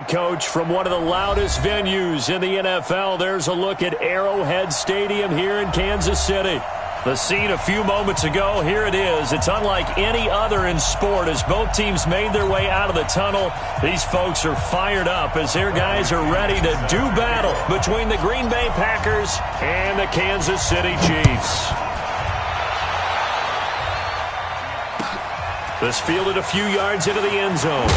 Coach, from one of the loudest venues in the NFL, there's a look at Arrowhead Stadium here in Kansas City. The scene a few moments ago, here it is. It's unlike any other in sport as both teams made their way out of the tunnel. These folks are fired up as their guys are ready to do battle between the Green Bay Packers and the Kansas City Chiefs. This fielded a few yards into the end zone.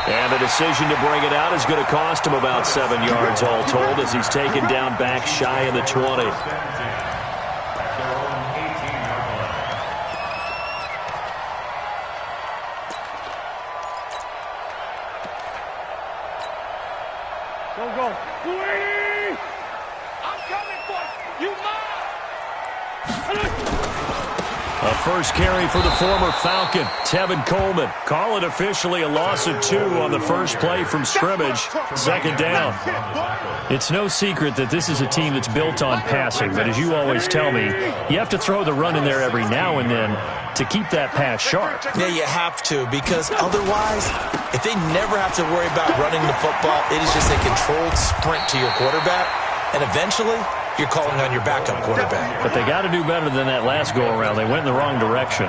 And the decision to bring it out is going to cost him about 7 yards all told as he's taken down back shy of the 20. Go. 280! I'm coming for you, A first carry for the former Falcon, Tevin Coleman. Call it officially a loss of 2 on the first play from scrimmage. Second down. It's no secret that this is a team that's built on passing, but as you always tell me, you have to throw the run in there every now and then to keep that pass sharp. Yeah, you have to, because otherwise, if they never have to worry about running the football, it is just a controlled sprint to your quarterback, and eventually you're calling on your backup quarterback. But they got to do better than that last go-around. They went in the wrong direction.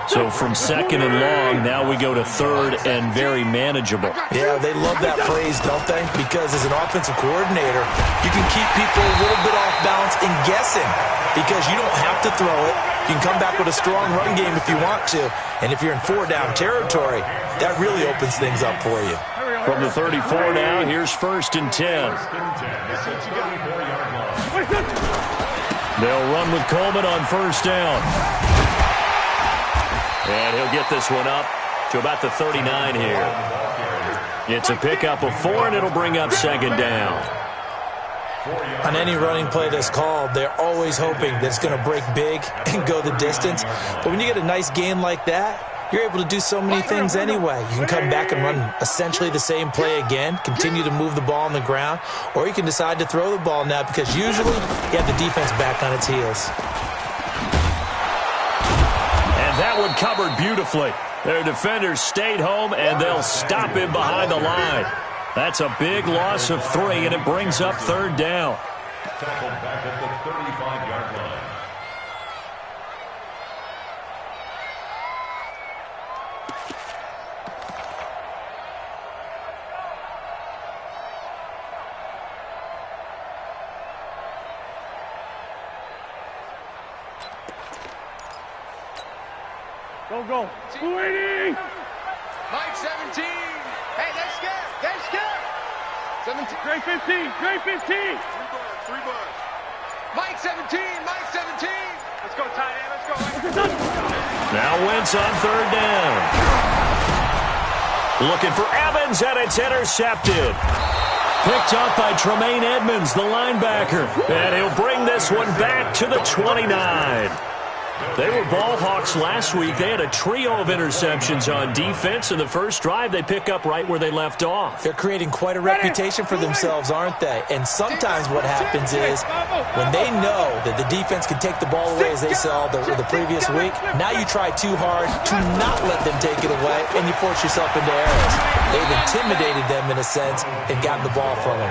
So from second and long, now we go to third and very manageable. Yeah, they love that phrase, don't they? Because as an offensive coordinator, you can keep people a little bit off balance and guessing because you don't have to throw it. You can come back with a strong run game if you want to. And if you're in 4-down territory, that really opens things up for you. From the 34 now, here's 1st and 10. They'll run with Coleman on 1st down. And he'll get this one up to about the 39 here. It's a pickup of 4, and it'll bring up 2nd down. On any running play that's called, they're always hoping that it's going to break big and go the distance. But when you get a nice gain like that, you're able to do so many things anyway. You can come back and run essentially the same play again, continue to move the ball on the ground, or you can decide to throw the ball now because usually you have the defense back on its heels. And that one covered beautifully. Their defenders stayed home, and they'll stop him behind the line. That's a big loss of 3, and it brings up 3rd down. Tackled back at the 35-yard line. Go. 280! Mike 17. Hey, they're scared. 17. Great 15. 3 bars. Mike 17. Let's go, tight end. Let's go. Now Wentz on 3rd down. Looking for Evans, and it's intercepted. Picked up by Tremaine Edmonds, the linebacker. And he'll bring this one back to the 29. They were ball hawks last week. They had a trio of interceptions on defense. In the first drive, they pick up right where they left off. They're creating quite a reputation for themselves, aren't they? And sometimes what happens is when they know that the defense can take the ball away as they saw the previous week, now you try too hard to not let them take it away, and you force yourself into errors. They've intimidated them in a sense and gotten the ball from them.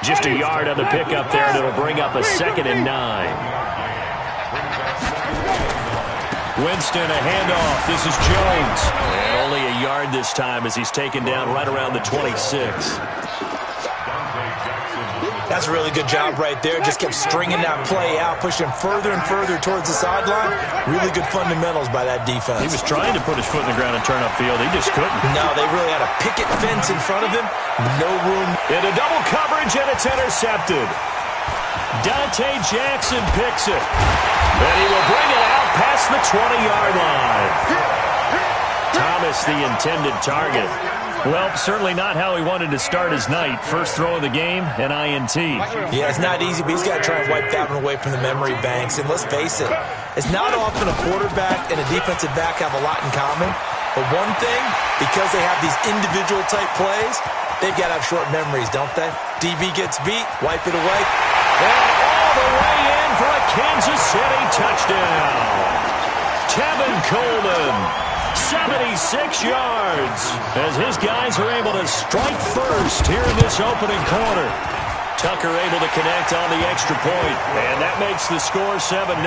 Just a yard on the pickup there, and it'll bring up a 2nd and 9. Winston, a handoff. This is Jones. And only a yard this time as he's taken down right around the 26. That's a really good job right there. Just kept stringing that play out, pushing further and further towards the sideline. Really good fundamentals by that defense. He was trying to put his foot in the ground and turn upfield. He just couldn't. No, they really had a picket fence in front of him. No room. Into double coverage, and it's intercepted. Dante Jackson picks it. And he will bring it out past the 20-yard line. Thomas, the intended target. Well, certainly not how he wanted to start his night. First throw of the game, an INT. Yeah, it's not easy, but he's got to try and wipe that one away from the memory banks. And let's face it, it's not often a quarterback and a defensive back have a lot in common. But one thing, because they have these individual type plays, they've got to have short memories, don't they? DB gets beat, wipe it away. And all the way in for a Kansas City touchdown. Tevin Coleman 76 yards as his guys are able to strike first here in this opening quarter. Tucker able to connect on the extra point, and that makes the score 7-0.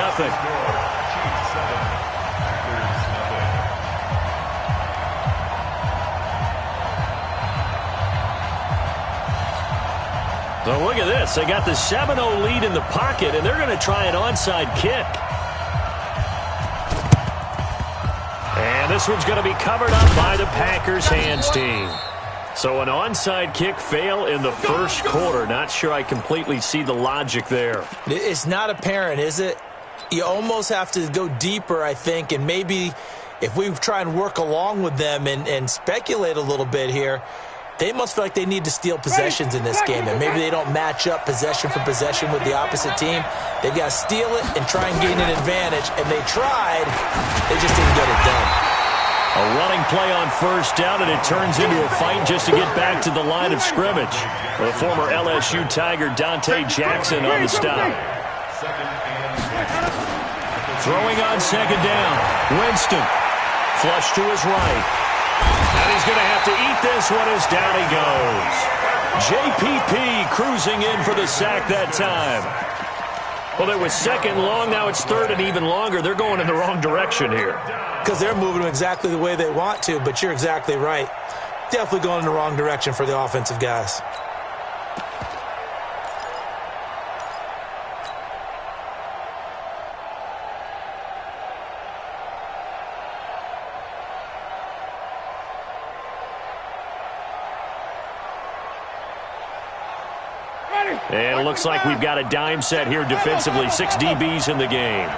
So look at this. They got the 7-0 lead in the pocket, and they're going to try an onside kick. And this one's going to be covered up by the Packers hands team. So an onside kick fail in the first quarter. Not sure I completely see the logic there. It's not apparent, is it? You almost have to go deeper, I think, and maybe if we try and work along with them and speculate a little bit here, they must feel like they need to steal possessions in this game, and maybe they don't match up possession for possession with the opposite team. They've got to steal it and try and gain an advantage, and they tried. They just didn't get it done. A running play on first down, and it turns into a fight just to get back to the line of scrimmage. The former LSU Tiger Dante Jackson on the stop. Throwing on second down. Winston. Flush to his right. And he's going to have to eat this one as down he goes. JPP cruising in for the sack that time. Well, it was second long. Now it's third and even longer. They're going in the wrong direction here. Because they're moving them exactly the way they want to, but you're exactly right. Definitely going in the wrong direction for the offensive guys. And it looks like we've got a dime set here defensively. 6 DBs in the game.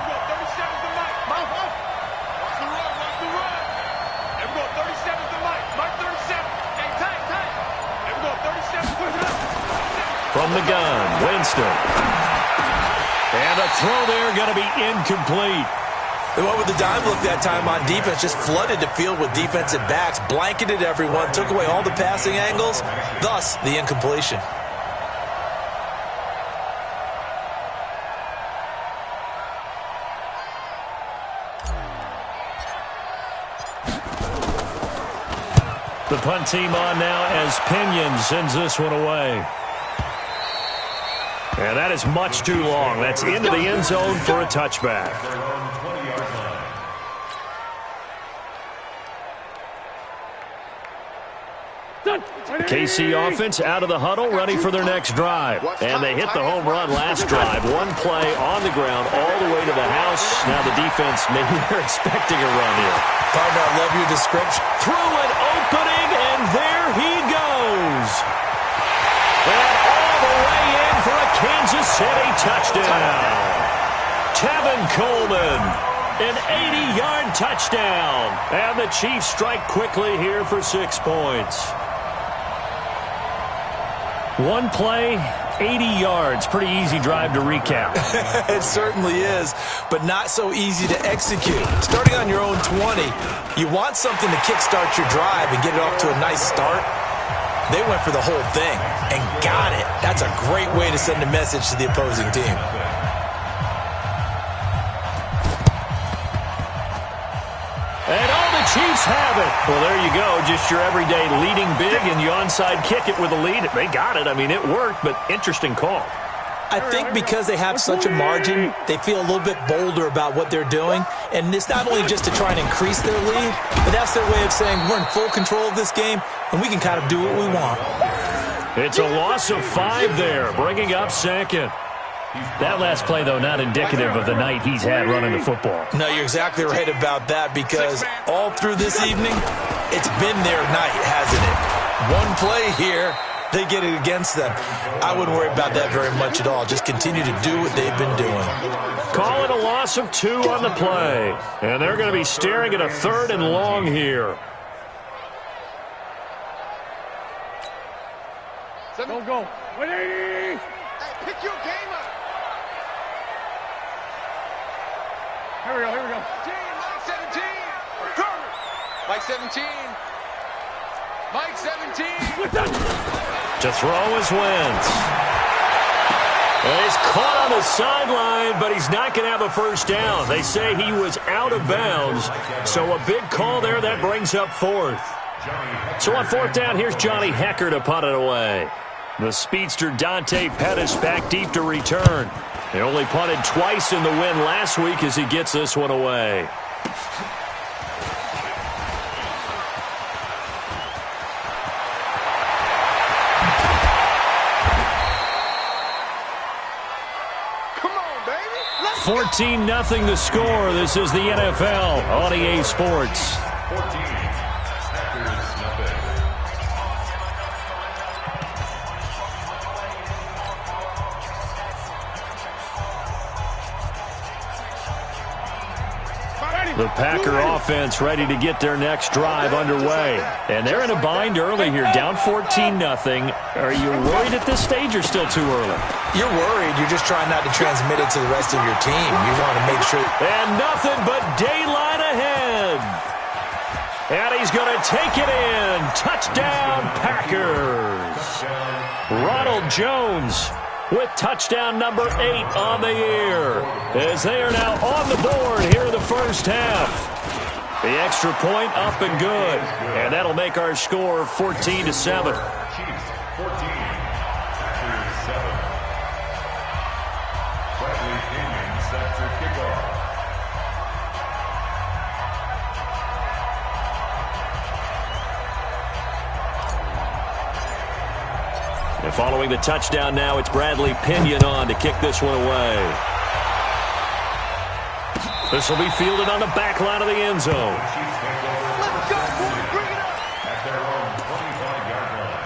From the gun, Winston. And a throw there going to be incomplete. They went with the dime look that time on defense, just flooded the field with defensive backs, blanketed everyone, took away all the passing angles, thus the incompletion. The punt team on now as Pinion sends this one away. And that is much too long. That's into the end zone for a touchback. The KC offense out of the huddle, ready for their next drive. And they hit the home run last drive. One play on the ground all the way to the house. Now the defense, maybe they're expecting a run here. Partner, I love your description. Through an opening, and there he goes. And all the way in for a Kansas City touchdown. Tevin Coleman, an 80-yard touchdown. And the Chiefs strike quickly here for 6 points. One play, 80 yards. Pretty easy drive to recap. It certainly is, but not so easy to execute. Starting on your own 20, you want something to kickstart your drive and get it off to a nice start. They went for the whole thing and got it. That's a great way to send a message to the opposing team. And all the Chiefs have it. Well, there you go. Just your everyday leading big, and you onside kick it with a lead. They got it. I mean, it worked, but interesting call. I think because they have such a margin, they feel a little bit bolder about what they're doing. And it's not only just to try and increase their lead, but that's their way of saying we're in full control of this game, and we can kind of do what we want. It's a loss of 5 there, bringing up second. That last play, though, not indicative of the night he's had running the football. No, you're exactly right about that, because all through this evening, it's been their night, hasn't it? One play here, they get it against them. I wouldn't worry about that very much at all. Just continue to do what they've been doing. Call it a loss of 2 on the play. And they're going to be staring at a 3rd and long here. Go. 180. Hey, pick your game up. Here we go. Mike 17. Mike 17. Mike 17. To throw is Wentz. And he's caught on the sideline, but he's not going to have a first down. They say he was out of bounds, so a big call there. That brings up fourth. So on fourth down, here's Johnny Hecker to punt it away. The speedster Dante Pettis back deep to return. He only punted twice in the win last week as he gets this one away. Come on, baby. Let's 14-0 the score. This is the NFL on EA Sports. 14. Packers nothing. The Packer offense ready to get their next drive underway. And they're in a bind early here, down 14-0. Are you worried at this stage or still too early? You're worried. You're just trying not to transmit it to the rest of your team. You want to make sure. And nothing but daylight ahead. And he's going to take it in. Touchdown, Packers. Ronald Jones with touchdown number 8 on the year, as they are now on the board here in the first half. The extra point up and good, and that'll make our score 14-7. Chiefs 14. Packers 7. Bradley Pinion set for kickoff. And following the touchdown now, it's Bradley Pinion on to kick this one away. This will be fielded on the back line of the end zone. go, boy. Bring it up. At their own 25-yard line.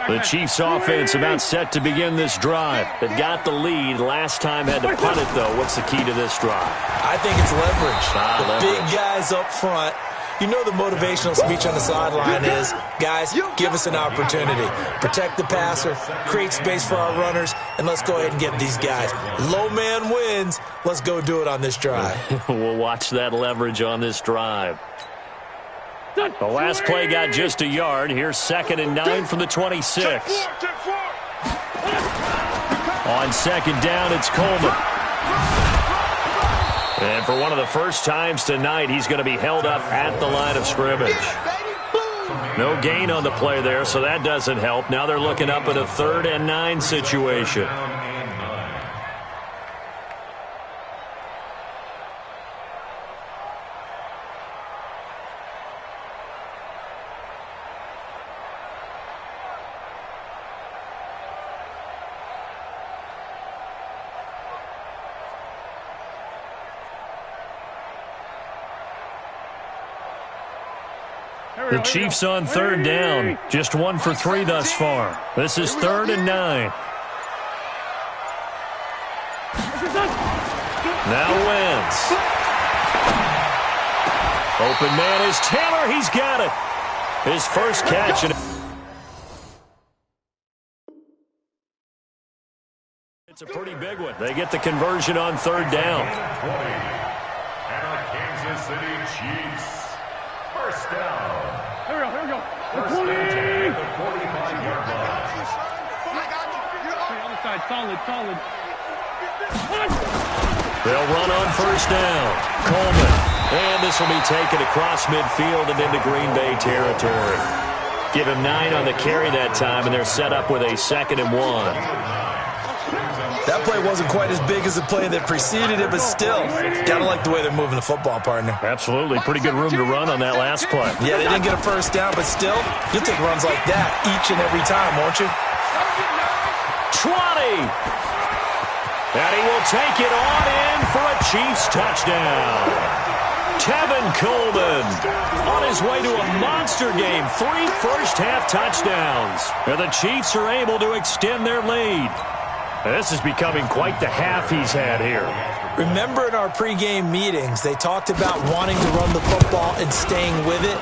The Chiefs offense about set to begin this drive. They've got the lead. Last time had to punt it, though. What's the key to this drive? I think it's leverage. The leverage. big guys up front. You know the motivational speech on the sideline is, guys, give us an opportunity. Protect the passer, create space for our runners, and let's go ahead and get these guys. Low man wins. Let's go do it on this drive. We'll watch that leverage on this drive. The last play got just a yard. Here's 2nd and 9 from the 26. On second down, it's Coleman. And for one of the first times tonight, he's going to be held up at the line of scrimmage. No gain on the play there, so that doesn't help. Now they're looking up at a 3rd and 9 situation. The Chiefs on 3rd down. Just 1 for 3 thus far. This is 3rd and 9. Now Wentz. Open man is Taylor. He's got it. His first catch. It's a pretty big one. They get the conversion on 3rd down. And the Kansas City Chiefs. First down. Here we go. First down at the 45-yard line. Other side, solid. They'll run on first down. Coleman. And this will be taken across midfield and into Green Bay territory. Give him 9 on the carry that time, and they're set up with a 2nd and 1. That play wasn't quite as big as the play that preceded it, but still, gotta like the way they're moving the football, partner. Absolutely. Pretty good room to run on that last play. Yeah, they didn't get a first down, but still, you'll take runs like that each and every time, won't you? 20. And he will take it on in for a Chiefs touchdown. Tevin Coleman on his way to a monster game. 3 first-half touchdowns. And the Chiefs are able to extend their lead. This is becoming quite the half he's had here. Remember in our pregame meetings, they talked about wanting to run the football and staying with it?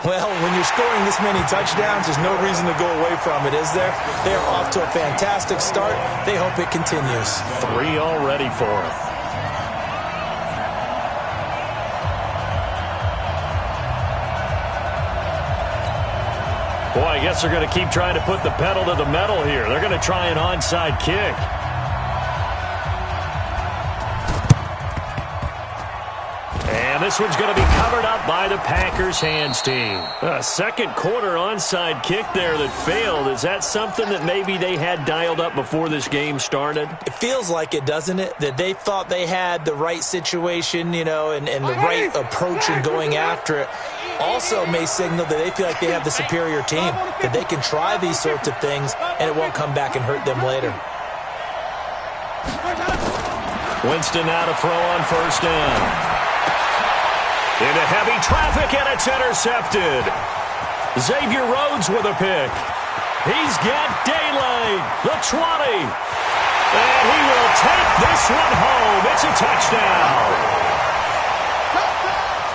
Well, when you're scoring this many touchdowns, there's no reason to go away from it, is there? They are off to a fantastic start. They hope it continues. 3 already for him. Boy, I guess they're going to keep trying to put the pedal to the metal here. They're going to try an onside kick. And this one's going to be covered up by the Packers hands team. A second quarter onside kick there that failed. Is that something that maybe they had dialed up before this game started? It feels like it, doesn't it? That they thought they had the right situation, and the right approach in going after it. Also may signal that they feel like they have the superior team, that they can try these sorts of things and it won't come back and hurt them later. Winston now to throw on first down. Into heavy traffic, and it's intercepted. Xavier Rhodes with a pick. He's got daylight. The 20. And he will take this one home. It's a touchdown.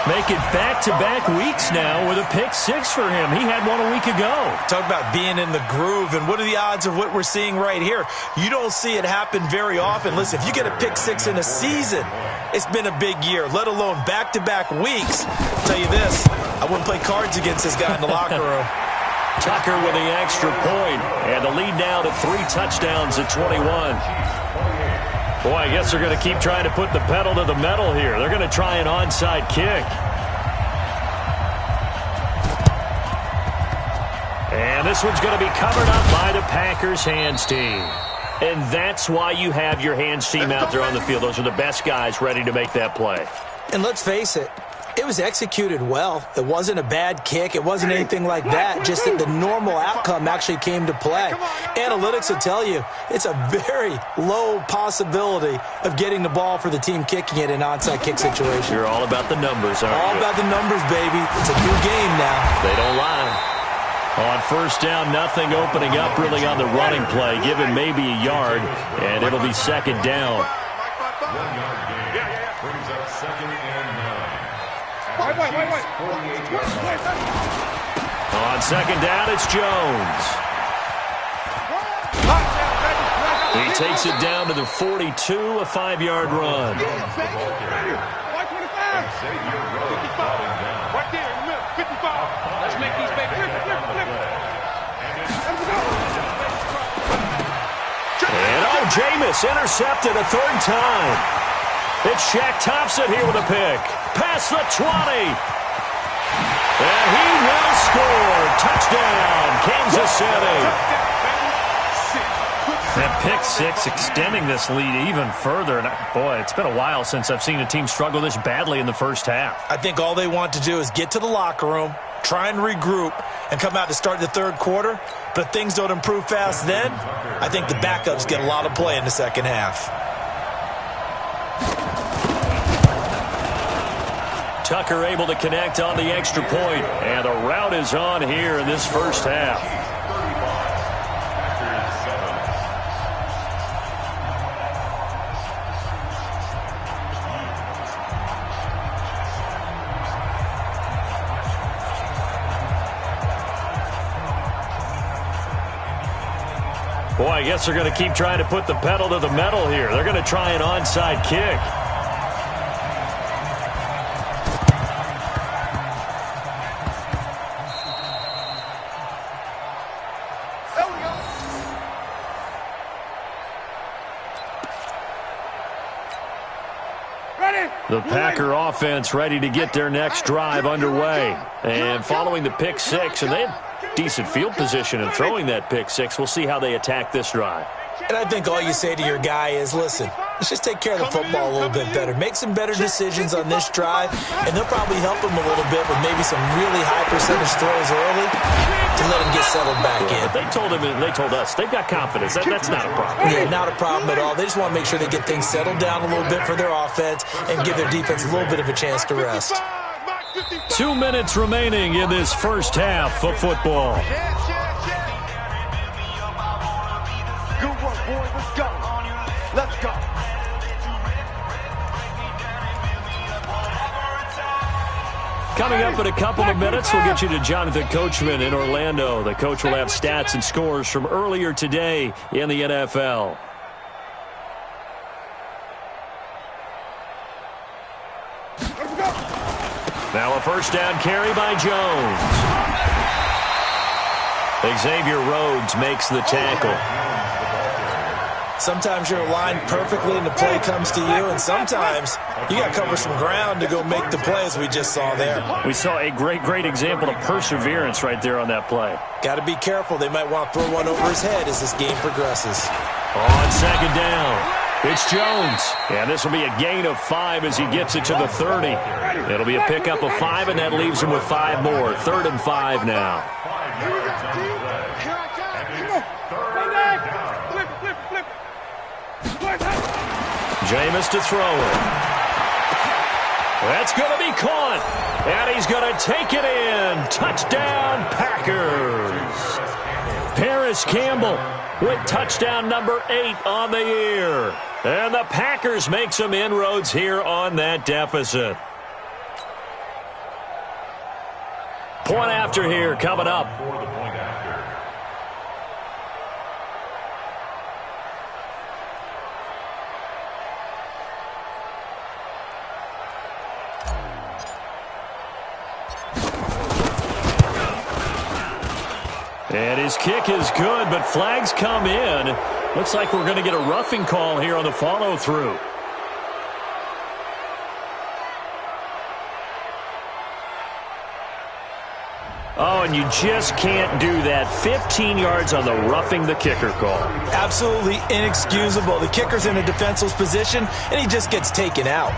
Make it back-to-back weeks now with a pick six for him. He had one a week ago. Talk about being in the groove, and what are the odds of what we're seeing right here? You don't see it happen very often. Listen, if you get a pick six in a season, it's been a big year, let alone back-to-back weeks. I'll tell you this, I wouldn't play cards against this guy in the locker room. Tucker with the extra point, and the lead now to 3 touchdowns at 21. Boy, I guess they're going to keep trying to put the pedal to the metal here. They're going to try an onside kick. And this one's going to be covered up by the Packers hands team. And that's why you have your hands team out there on the field. Those are the best guys ready to make that play. And let's face it, it was executed well. It wasn't a bad kick. It wasn't anything like that. Just that the normal outcome actually came to play. Analytics will tell you it's a very low possibility of getting the ball for the team kicking it in an onside kick situation. You're all about the numbers, aren't you? All about the numbers, baby. It's a new game now. They don't lie. On first down, nothing opening up really on the running play. Give him maybe a yard, and it'll be second down. 1 yard gain. Brings up second and 9. On second down, it's Jones. He takes it down to the 42, a 5-yard run. Right there in the middle, 55. Let's make these babies. And Jameis intercepted a third time. It's Shaq Thompson here with a pick. Past the 20. And he will score. Touchdown, Kansas City. That pick six extending this lead even further. And boy, it's been a while since I've seen a team struggle this badly in the first half. I think all they want to do is get to the locker room, try and regroup, and come out to start the third quarter. But if things don't improve fast then, I think the backups get a lot of play in the second half. Tucker able to connect on the extra point, and the route is on here in this first half. Boy, I guess they're going to keep trying to put the pedal to the metal here. They're going to try an onside kick. The Packer offense ready to get their next drive underway. And following the pick six, and they had decent field position in throwing that pick six. We'll see how they attack this drive. And I think all you say to your guy is, listen, let's just take care of the football a little bit better. Make some better decisions on this drive, and they'll probably help him a little bit with maybe some really high percentage throws early to let him get settled back in. But they told him, and they told us, they've got confidence. That's not a problem. Yeah, not a problem at all. They just want to make sure they get things settled down a little bit for their offense and give their defense a little bit of a chance to rest. 2 minutes remaining in this first half of football. Good work, boys. Let's go. Let's go. Coming up in a couple of minutes, we'll get you to Jonathan Coachman in Orlando. The coach will have stats and scores from earlier today in the NFL. Now a first down carry by Jones. Xavier Rhodes makes the tackle. Sometimes you're aligned perfectly and the play comes to you, and sometimes you got to cover some ground to go make the play, as we just saw there. We saw a great example of perseverance right there on that play. Got to be careful. They might want to throw one over his head as this game progresses. On second down, it's Jones. And this will be a gain of 5 as he gets it to the 30. It'll be a pickup of 5, and that leaves him with 5 more. 3rd and 5 now. Jameis to throw it. That's going to be caught. And he's going to take it in. Touchdown, Packers. Paris Campbell with touchdown number 8 on the year. And the Packers make some inroads here on that deficit. Point after here coming up. And his kick is good, but flags come in. Looks like we're going to get a roughing call here on the follow-through. Oh, and you just can't do that. 15 yards on the roughing the kicker call. Absolutely inexcusable. The kicker's in a defenseless position, and he just gets taken out.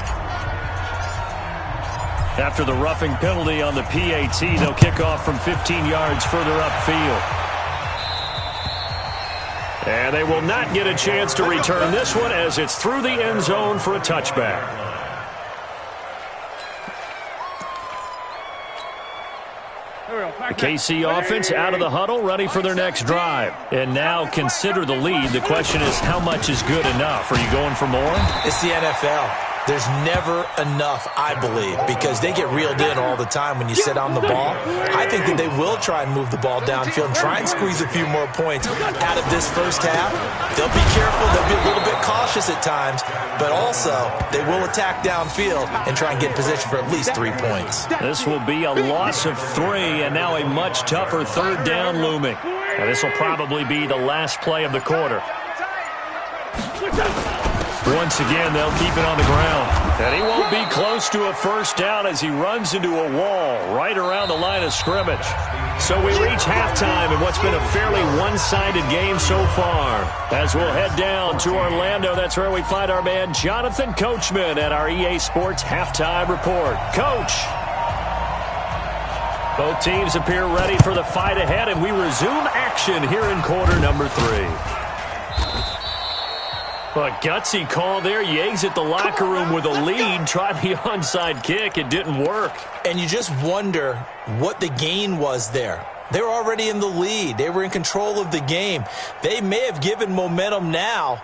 After the roughing penalty on the PAT, they'll kick off from 15 yards further upfield. And they will not get a chance to return this one as it's through the end zone for a touchback. The KC offense out of the huddle, ready for their next drive. And now consider the lead. The question is, how much is good enough? Are you going for more? It's the NFL. There's never enough, I believe, because they get reeled in all the time when you sit on the ball. I think that they will try and move the ball downfield and try and squeeze a few more points out of this first half. They'll be careful. They'll be a little bit cautious at times, but also they will attack downfield and try and get in position for at least 3 points. This will be a loss of 3, and now a much tougher 3rd down looming. And this will probably be the last play of the quarter. Once again, they'll keep it on the ground. And he won't be close to a first down as he runs into a wall right around the line of scrimmage. So we reach halftime in what's been a fairly one-sided game so far. As we'll head down to Orlando, that's where we find our man Jonathan Coachman at our EA Sports Halftime Report. Coach! Both teams appear ready for the fight ahead, and we resume action here in quarter number 3. A gutsy call there. You exit the locker room with a lead. Try the onside kick. It didn't work. And you just wonder what the gain was there. They were already in the lead. They were in control of the game. They may have given momentum now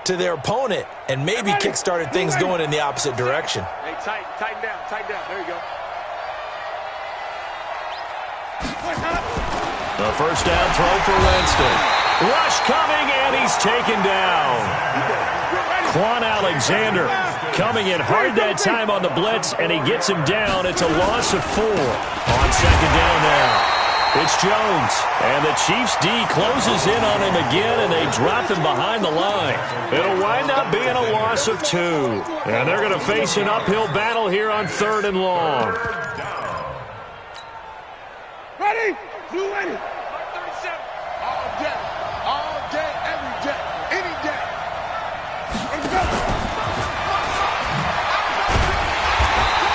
to their opponent and maybe kick-started things going in the opposite direction. Hey, tighten down. There you go. The first down throw for Winston. Rush coming, and he's taken down. Quan Alexander coming in hard that time on the blitz, and he gets him down. It's a loss of 4. On second down now, it's Jones. And the Chiefs' D closes in on him again, and they drop him behind the line. It'll wind up being a loss of 2. And they're going to face an uphill battle here on 3rd and long. Ready? Blue ready. 37. All day, every day, any day.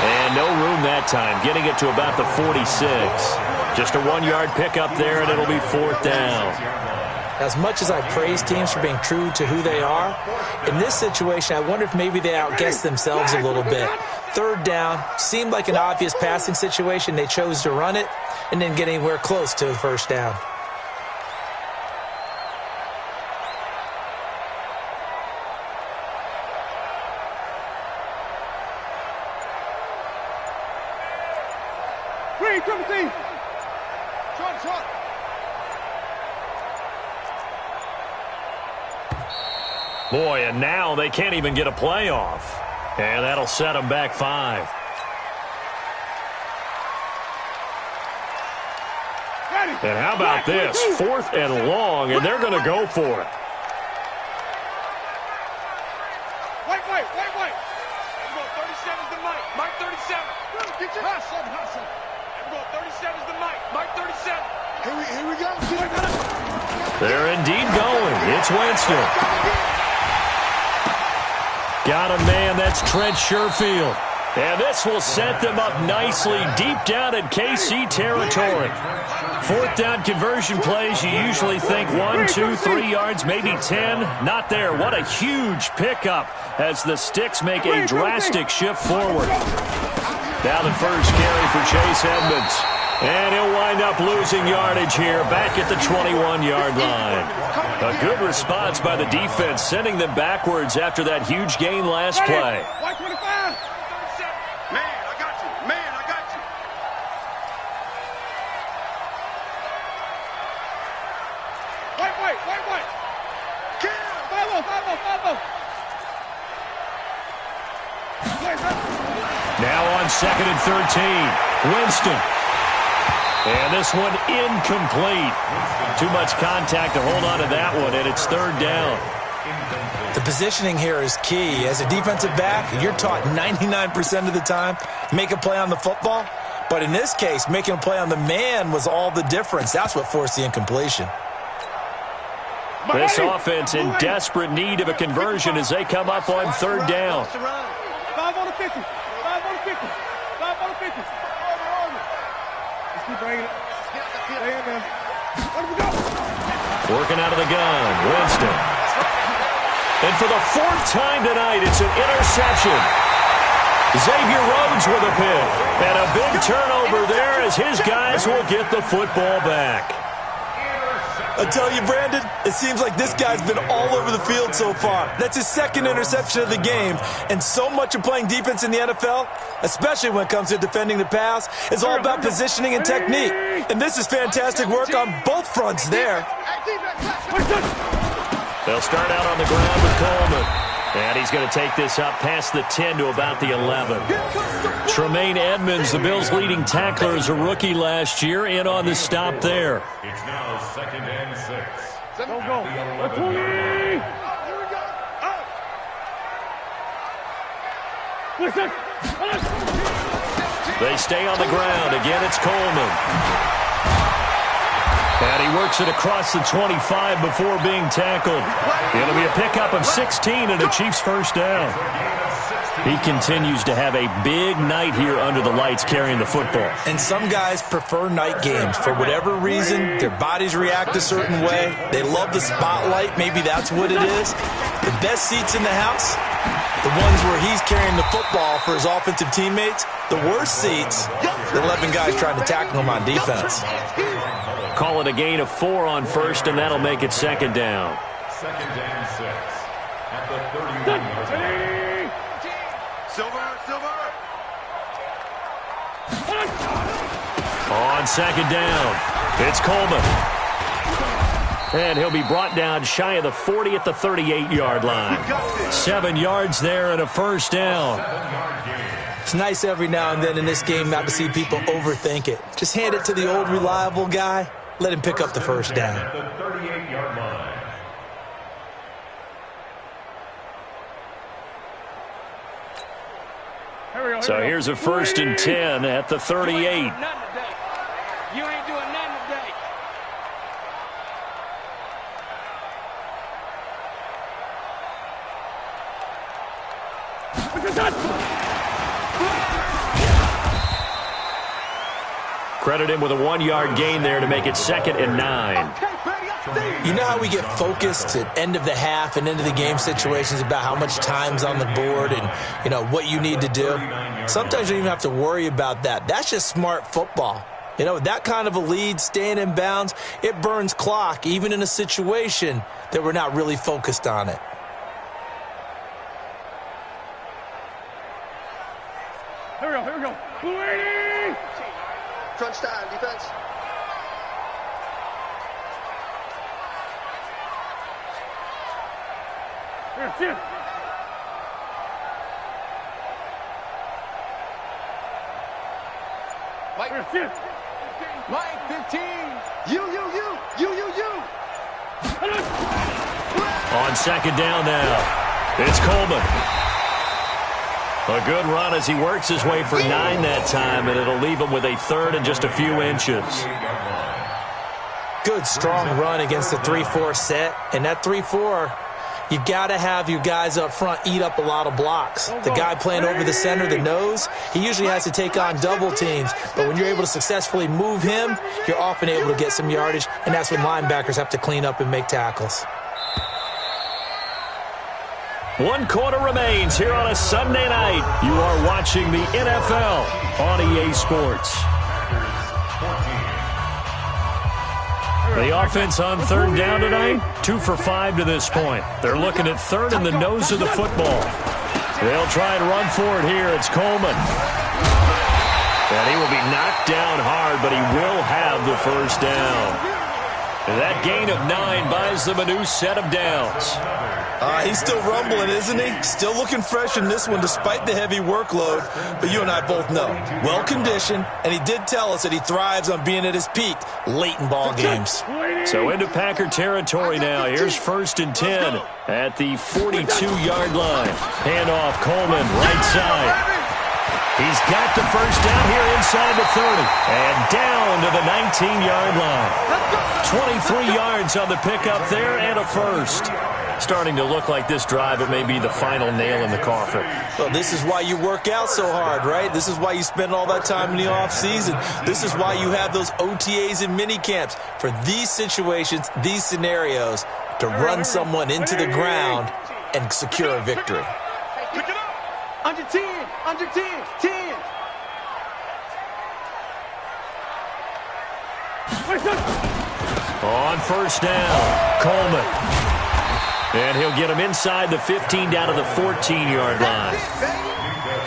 And no room that time, getting it to about the 46. Just a 1-yard pickup there, and it'll be 4th down. As much as I praise teams for being true to who they are, in this situation, I wonder if maybe they outguessed themselves a little bit. 3rd down seemed like an obvious passing situation. They chose to run it and didn't get anywhere close to the first down. Boy, and now they can't even get a playoff. And that'll set them back 5. And how about this? 4th and long, and they're going to go for it. Wait. Let's go. 37's the Mike. Mike 37. Get your hustle. Let's go. 37's the Mike. Mike 37. Here we go. They're indeed going. It's Winston. Got a man. That's Trent Sherfield. And this will set them up nicely deep down in KC territory. 4th down conversion plays, you usually think 1, 2, 3 yards, maybe 10. Not there. What a huge pickup as the Sticks make a drastic shift forward. Now the first carry for Chase Edmonds. And he'll wind up losing yardage here back at the 21-yard line. A good response by the defense, sending them backwards after that huge gain last play. Now on 2nd and 13, Winston. And this one incomplete. Too much contact to hold on to that one, and it's 3rd down. The positioning here is key. As a defensive back, you're taught 99% of the time, make a play on the football. But in this case, making a play on the man was all the difference. That's what forced the incompletion. This offense in desperate need of a conversion as they come up on 3rd down. 5 on the 50. 5 on the 50. 5 on the 50. Let's keep bringing it. Stay in there. Let him go. Working out of the gun, Winston. And for the 4th time tonight, it's an interception. Xavier Rhodes with a pick. And a big turnover there as his guys will get the football back. I tell you, Brandon, it seems like this guy's been all over the field so far. That's his 2nd interception of the game. And so much of playing defense in the NFL, especially when it comes to defending the pass, is all about positioning and technique. And this is fantastic work on both fronts there. They'll start out on the ground with Coleman. And he's going to take this up past the 10 to about the 11. Tremaine Edmonds, the Bills' leading tackler, as a rookie last year, in on the stop there. It's now 2nd and 6. Don't go. Listen. They stay on the ground. Again, it's Coleman. And he works it across the 25 before being tackled. It'll be a pickup of 16 and a Chiefs first down. He continues to have a big night here under the lights carrying the football. And some guys prefer night games. For whatever reason, their bodies react a certain way. They love the spotlight. Maybe that's what it is. The best seats in the house, the ones where he's carrying the football for his offensive teammates. The worst seats, the 11 guys trying to tackle him on defense. Call it a gain of 4 on 1st, and that'll make it 2nd down. 2nd and 6 at the 31-yard line. Silver. On 2nd down, it's Coleman. And he'll be brought down shy of the 40 at the 38-yard line. 7 yards there and a first down. It's nice every now and then in this game not to see people overthink it. Just hand it to the old reliable guy. Let him pick up the first down. At the 38-yard line. So here's a 1st and 10 at the 38. You ain't doing nothing today. Credit him with a 1-yard gain there to make it 2nd and 9. You know how we get focused at end of the half and into the game situations about how much time's on the board and, you know, what you need to do? Sometimes you don't even have to worry about that. That's just smart football. You know, with that kind of a lead, staying in bounds, it burns clock, even in a situation that we're not really focused on it. Here we go. 280. Crunch time, defense. Here, sit. Mike, Here, sit. Mike, 15. You. On second down now, it's Coleman. A good run as he works his way for 9 that time, and it'll leave him with a third and just a few inches. Good, strong run against the 3-4 set. And that 3-4, you got to have your guys up front eat up a lot of blocks. The guy playing over the center, the nose, he usually has to take on double teams. But when you're able to successfully move him, you're often able to get some yardage, and that's when linebackers have to clean up and make tackles. 1 quarter remains here on a Sunday night. You are watching the NFL on EA Sports. The offense on third down tonight, 2 for 5 to this point. They're looking at third in the nose of the football. They'll try and run for it here. It's Coleman. And he will be knocked down hard, but he will have the first down. That gain of 9 buys them a new set of downs. He's still rumbling, isn't he? Still looking fresh in this one despite the heavy workload. But you and I both know, well-conditioned, and he did tell us that he thrives on being at his peak late in ball games. So into Packer territory now. Here's 1st and 10 at the 42-yard line. Handoff, Coleman, right side. He's got the first down here inside the 30 and down to the 19-yard line. 23 yards on the pickup there and a first. Starting to look like this drive, it may be the final nail in the coffin. Well, this is why you work out so hard, right? This is why you spend all that time in the offseason. This is why you have those OTAs and mini camps for these situations, these scenarios, to run someone into the ground and secure a victory. Pick it up. Under 10. 10. On first down, Coleman. And he'll get him inside the 15 down to the 14-yard line.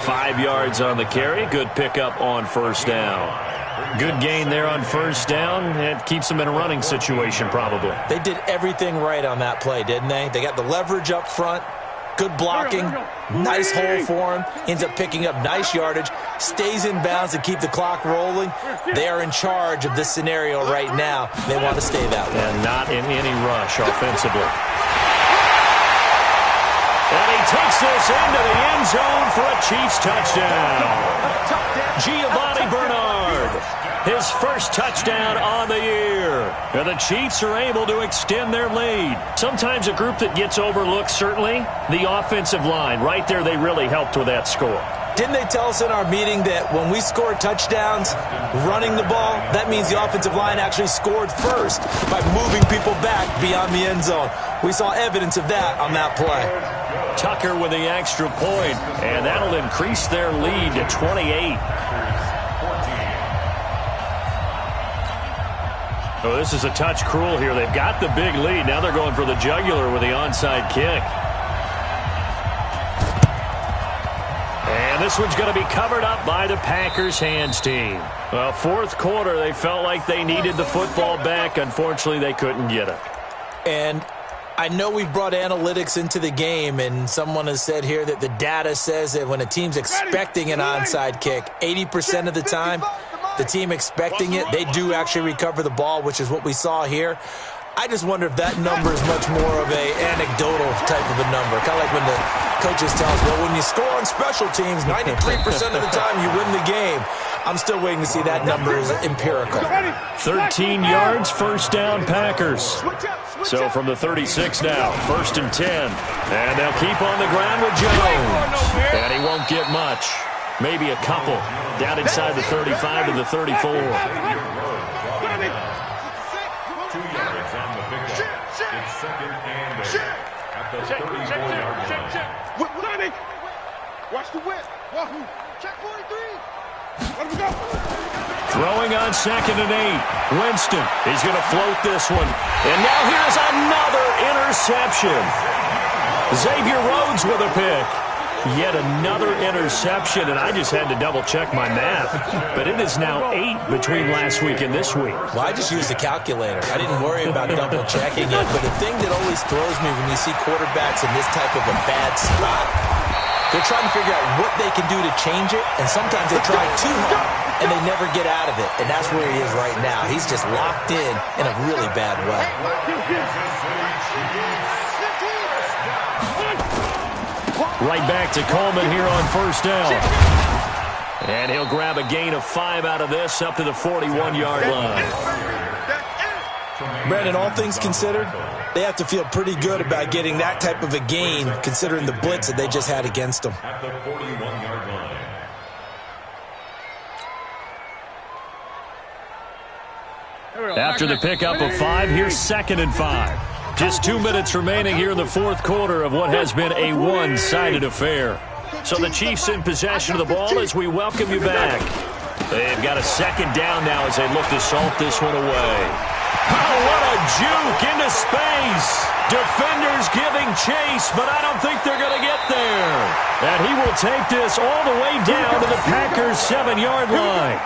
5 yards on the carry. Good pickup on first down. Good gain there on first down. It keeps them in a running situation probably. They did everything right on that play, didn't they? They got the leverage up front. Good blocking. Nice hole for him. Ends up picking up nice yardage. Stays in bounds to keep the clock rolling. They are in charge of this scenario right now. They want to stay that way. And not in any rush offensively. And he takes this into the end zone for a Chiefs touchdown. Giovanni Bernard, his first touchdown on the year. And the Chiefs are able to extend their lead. Sometimes a group that gets overlooked, certainly, the offensive line. Right there, they really helped with that score. Didn't they tell us in our meeting that when we score touchdowns running the ball, that means the offensive line actually scored first by moving people back beyond the end zone? We saw evidence of that on that play. Tucker with the extra point, and that'll increase their lead to 28. Oh, this is a touch cruel here. They've got the big lead. Now they're going for the jugular with the onside kick. And this one's going to be covered up by the Packers hands team. Well, 4th quarter, they felt like they needed the football back. Unfortunately, they couldn't get it. And I know we've brought analytics into the game, and someone has said here that the data says that when a team's expecting an onside kick, 80% of the time, the team expecting it, they do actually recover the ball, which is what we saw here. I just wonder if that number is much more of a anecdotal type of a number. Kind of like when the coaches tell us, well, when you score on special teams, 93% of the time you win the game. I'm still waiting to see that number is empirical. 13 yards, first down Packers. So from the 36 now, 1st and 10. And they'll keep on the ground with Jones. And he won't get much. Maybe a couple. Down inside the 35 to the 34. 2 yards on the pickup. It's 2nd and 8 at the 34-yard line. Watch the whip. Wahoo. Check 43. Let him go. Throwing on 2nd and 8. Winston. He's going to float this one. And now here's another interception. Xavier Rhodes with a pick. Yet another interception, and I just had to double-check my math. But it is now 8 between last week and this week. Well, I just used a calculator. I didn't worry about double-checking it. But the thing that always throws me when you see quarterbacks in this type of a bad spot, They're trying to figure out what they can do to change it, and sometimes they try too hard, and they never get out of it. And that's where he is right now. He's just locked in a really bad way. Right back to Coleman here on first down. And he'll grab a gain of 5 out of this up to the 41-yard line. Brandon, all things considered, they have to feel pretty good about getting that type of a gain considering the blitz that they just had against them. At the 41-yard line. After the pickup of 5, here's 2nd and 5. Just 2 minutes remaining here in the fourth quarter of what has been a one-sided affair. So the Chiefs in possession of the ball as we welcome you back. They've got a 2nd down now as they look to salt this one away. Oh, what a juke into space. Defenders giving chase, but I don't think they're going to get there. And he will take this all the way down to the Packers' 7-yard line.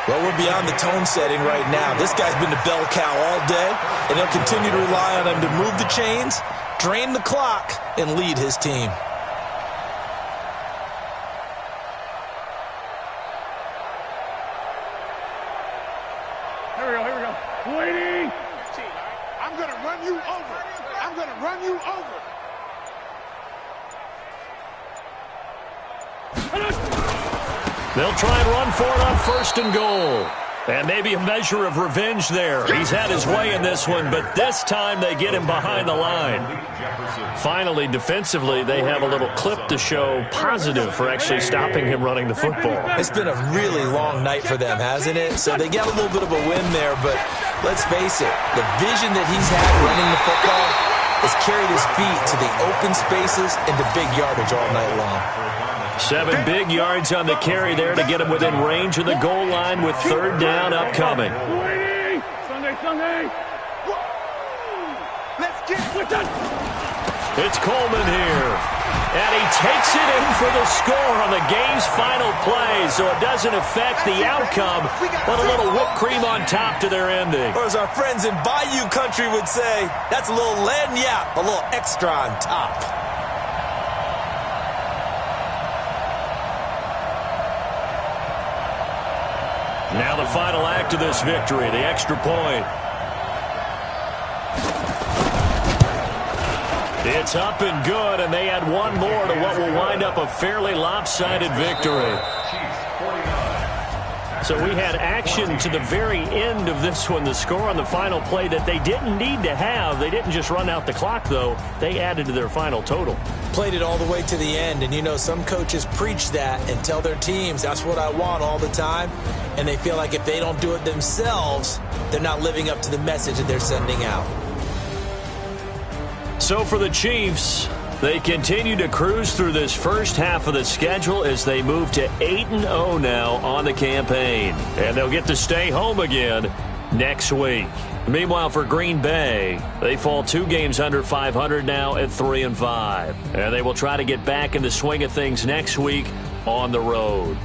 Well, we're beyond the tone setting right now. This guy's been the bell cow all day, and he'll continue to rely on him to move the chains, drain the clock, and lead his team. Here we go. Waiting. I'm going to run you over. I'm going to run you over. They'll try and run for it on 1st and goal. And maybe a measure of revenge there. He's had his way in this one, but this time they get him behind the line. Finally, defensively, they have a little clip to show positive for actually stopping him running the football. It's been a really long night for them, hasn't it? So they got a little bit of a win there, but let's face it, the vision that he's had running the football has carried his feet to the open spaces and to big yardage all night long. 7 big yards on the carry there to get him within range of the goal line with 3rd down upcoming. Sunday. Let's get It's Coleman here. And he takes it in for the score on the game's final play, so it doesn't affect the outcome, but a little whipped cream on top to their ending. Or as our friends in Bayou Country would say, that's a little lagniappe, a little extra on top. Now the final act of this victory, the extra point. It's up and good, and they add one more to what will wind up a fairly lopsided victory. So we had action to the very end of this one, the score on the final play that they didn't need to have. They didn't just run out the clock, though. They added to their final total. Played it all the way to the end, and you know some coaches preach that and tell their teams that's what I want all the time, and they feel like if they don't do it themselves, they're not living up to the message that they're sending out. So for the Chiefs, they continue to cruise through this first half of the schedule as they move to 8-0 now on the campaign. And they'll get to stay home again next week. Meanwhile, for Green Bay, they fall 2 games under 500 now at 3-5. And they will try to get back in the swing of things next week on the road.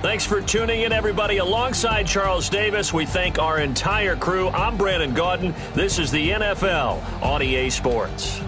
Thanks for tuning in, everybody. Alongside Charles Davis, we thank our entire crew. I'm Brandon Gaudin. This is the NFL on EA Sports.